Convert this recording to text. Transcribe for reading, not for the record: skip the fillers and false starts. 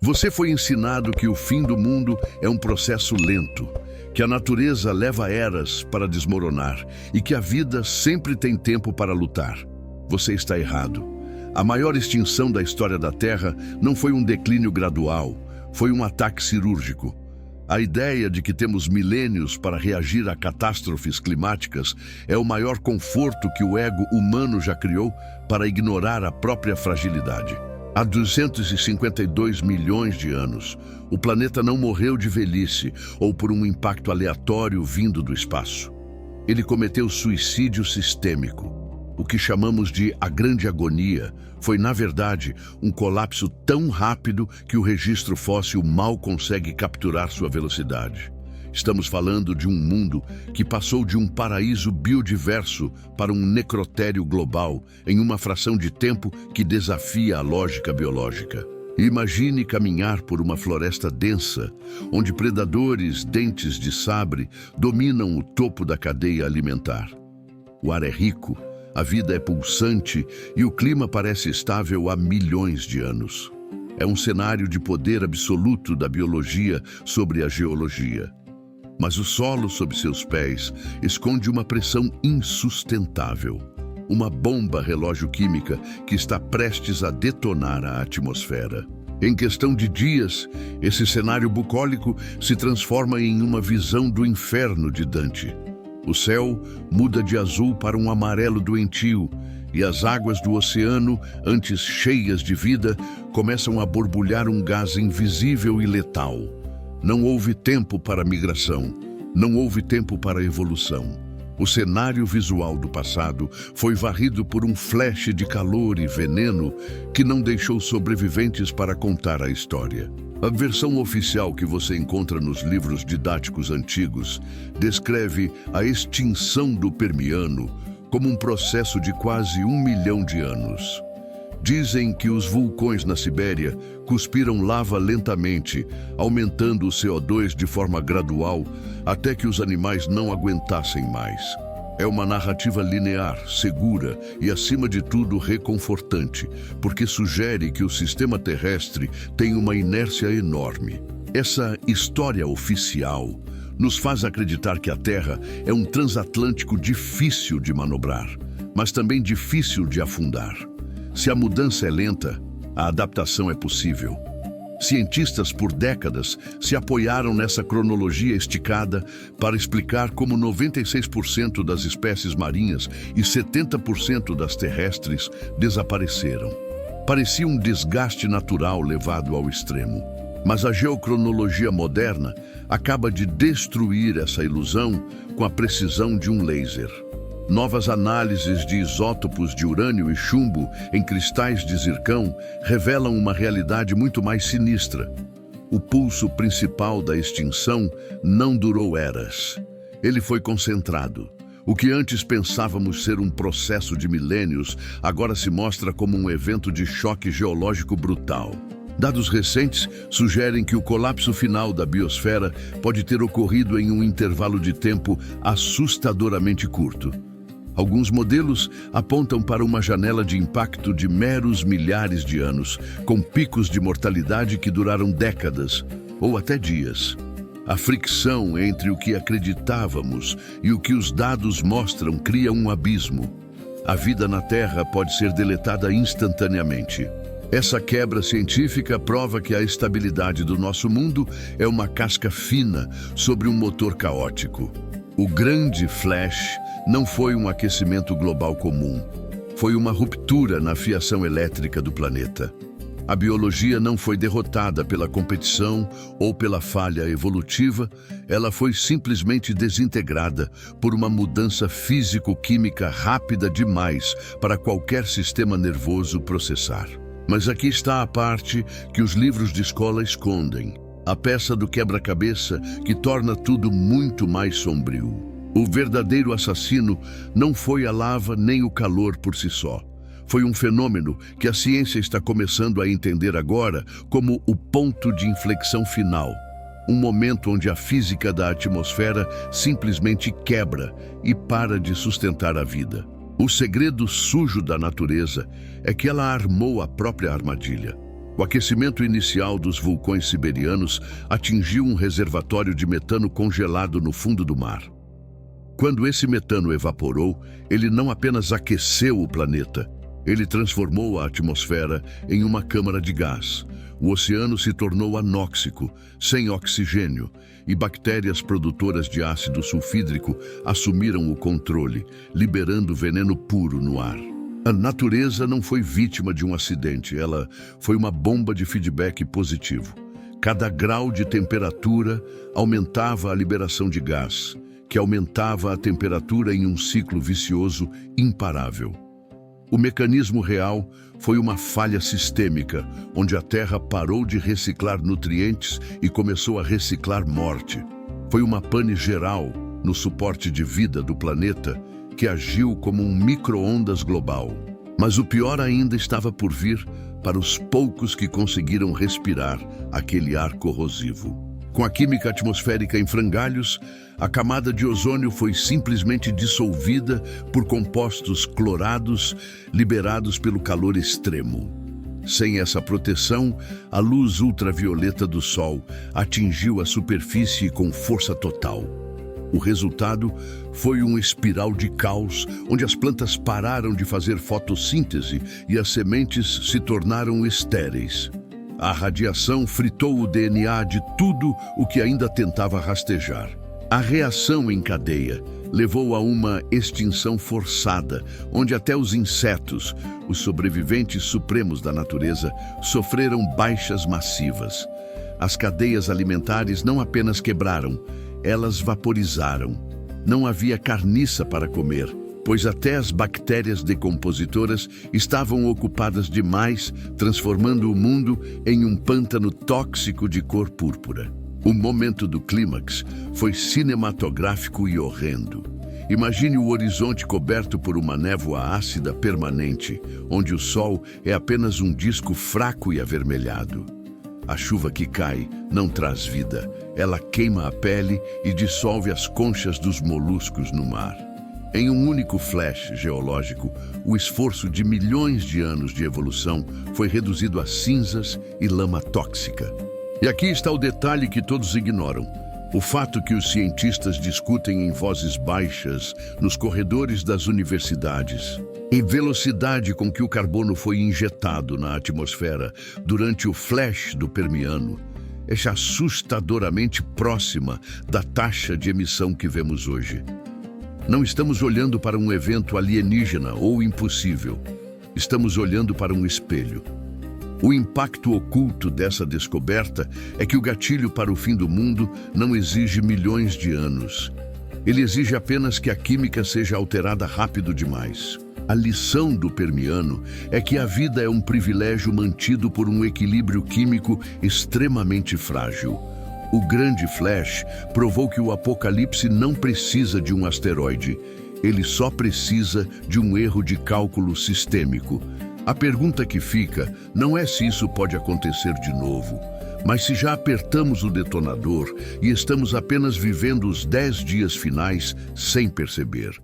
Você foi ensinado que o fim do mundo é um processo lento, que a natureza leva eras para desmoronar e que a vida sempre tem tempo para lutar. Você está errado. A maior extinção da história da Terra não foi um declínio gradual, foi um ataque cirúrgico. A ideia de que temos milênios para reagir a catástrofes climáticas é o maior conforto que o ego humano já criou para ignorar a própria fragilidade. Há 252 milhões de anos, o planeta não morreu de velhice ou por um impacto aleatório vindo do espaço. Ele cometeu suicídio sistêmico. O que chamamos de a Grande Agonia foi, na verdade, um colapso tão rápido que o registro fóssil mal consegue capturar sua velocidade. Estamos falando de um mundo que passou de um paraíso biodiverso para um necrotério global em uma fração de tempo que desafia a lógica biológica. Imagine caminhar por uma floresta densa, onde predadores dentes de sabre dominam o topo da cadeia alimentar. O ar é rico, a vida é pulsante e o clima parece estável há milhões de anos. É um cenário de poder absoluto da biologia sobre a geologia. Mas o solo sob seus pés esconde uma pressão insustentável. Uma bomba relógio-química que está prestes a detonar a atmosfera. Em questão de dias, esse cenário bucólico se transforma em uma visão do inferno de Dante. O céu muda de azul para um amarelo doentio e as águas do oceano, antes cheias de vida, começam a borbulhar um gás invisível e letal. Não houve tempo para migração, não houve tempo para evolução. O cenário visual do passado foi varrido por um flash de calor e veneno que não deixou sobreviventes para contar a história. A versão oficial que você encontra nos livros didáticos antigos descreve a extinção do Permiano como um processo de quase 1 milhão de anos. Dizem que os vulcões na Sibéria cuspiram lava lentamente, aumentando o CO2 de forma gradual até que os animais não aguentassem mais. É uma narrativa linear, segura e, acima de tudo, reconfortante, porque sugere que o sistema terrestre tem uma inércia enorme. Essa história oficial nos faz acreditar que a Terra é um transatlântico difícil de manobrar, mas também difícil de afundar. Se a mudança é lenta, a adaptação é possível. Cientistas por décadas se apoiaram nessa cronologia esticada para explicar como 96% das espécies marinhas e 70% das terrestres desapareceram. Parecia um desgaste natural levado ao extremo. Mas a geocronologia moderna acaba de destruir essa ilusão com a precisão de um laser. Novas análises de isótopos de urânio e chumbo em cristais de zircão revelam uma realidade muito mais sinistra. O pulso principal da extinção não durou eras. Ele foi concentrado. O que antes pensávamos ser um processo de milênios, agora se mostra como um evento de choque geológico brutal. Dados recentes sugerem que o colapso final da biosfera pode ter ocorrido em um intervalo de tempo assustadoramente curto. Alguns modelos apontam para uma janela de impacto de meros milhares de anos, com picos de mortalidade que duraram décadas ou até dias. A fricção entre o que acreditávamos e o que os dados mostram cria um abismo. A vida na Terra pode ser deletada instantaneamente. Essa quebra científica prova que a estabilidade do nosso mundo é uma casca fina sobre um motor caótico. O grande flash não foi um aquecimento global comum. Foi uma ruptura na fiação elétrica do planeta. A biologia não foi derrotada pela competição ou pela falha evolutiva, ela foi simplesmente desintegrada por uma mudança físico-química rápida demais para qualquer sistema nervoso processar. Mas aqui está a parte que os livros de escola escondem. A peça do quebra-cabeça que torna tudo muito mais sombrio. O verdadeiro assassino não foi a lava nem o calor por si só. Foi um fenômeno que a ciência está começando a entender agora como o ponto de inflexão final. Um momento onde a física da atmosfera simplesmente quebra e para de sustentar a vida. O segredo sujo da natureza é que ela armou a própria armadilha. O aquecimento inicial dos vulcões siberianos atingiu um reservatório de metano congelado no fundo do mar. Quando esse metano evaporou, ele não apenas aqueceu o planeta, ele transformou a atmosfera em uma câmara de gás. O oceano se tornou anóxico, sem oxigênio, e bactérias produtoras de ácido sulfídrico assumiram o controle, liberando veneno puro no ar. A natureza não foi vítima de um acidente, ela foi uma bomba de feedback positivo. Cada grau de temperatura aumentava a liberação de gás, que aumentava a temperatura em um ciclo vicioso imparável. O mecanismo real foi uma falha sistêmica, onde a Terra parou de reciclar nutrientes e começou a reciclar morte. Foi uma pane geral no suporte de vida do planeta que agiu como um micro-ondas global. Mas o pior ainda estava por vir para os poucos que conseguiram respirar aquele ar corrosivo. Com a química atmosférica em frangalhos, a camada de ozônio foi simplesmente dissolvida por compostos clorados liberados pelo calor extremo. Sem essa proteção, a luz ultravioleta do Sol atingiu a superfície com força total. O resultado foi uma espiral de caos, onde as plantas pararam de fazer fotossíntese e as sementes se tornaram estéreis. A radiação fritou o DNA de tudo o que ainda tentava rastejar. A reação em cadeia levou a uma extinção forçada, onde até os insetos, os sobreviventes supremos da natureza, sofreram baixas massivas. As cadeias alimentares não apenas quebraram, elas vaporizaram. Não havia carniça para comer, pois até as bactérias decompositoras estavam ocupadas demais, transformando o mundo em um pântano tóxico de cor púrpura. O momento do clímax foi cinematográfico e horrendo. Imagine o horizonte coberto por uma névoa ácida permanente, onde o sol é apenas um disco fraco e avermelhado. A chuva que cai não traz vida, ela queima a pele e dissolve as conchas dos moluscos no mar. Em um único flash geológico, o esforço de milhões de anos de evolução foi reduzido a cinzas e lama tóxica. E aqui está o detalhe que todos ignoram. O fato que os cientistas discutem em vozes baixas nos corredores das universidades. A velocidade com que o carbono foi injetado na atmosfera durante o flash do Permiano é já assustadoramente próxima da taxa de emissão que vemos hoje. Não estamos olhando para um evento alienígena ou impossível. Estamos olhando para um espelho. O impacto oculto dessa descoberta é que o gatilho para o fim do mundo não exige milhões de anos. Ele exige apenas que a química seja alterada rápido demais. A lição do Permiano é que a vida é um privilégio mantido por um equilíbrio químico extremamente frágil. O grande flash provou que o apocalipse não precisa de um asteroide. Ele só precisa de um erro de cálculo sistêmico. A pergunta que fica não é se isso pode acontecer de novo, mas se já apertamos o detonador e estamos apenas vivendo os 10 dias finais sem perceber.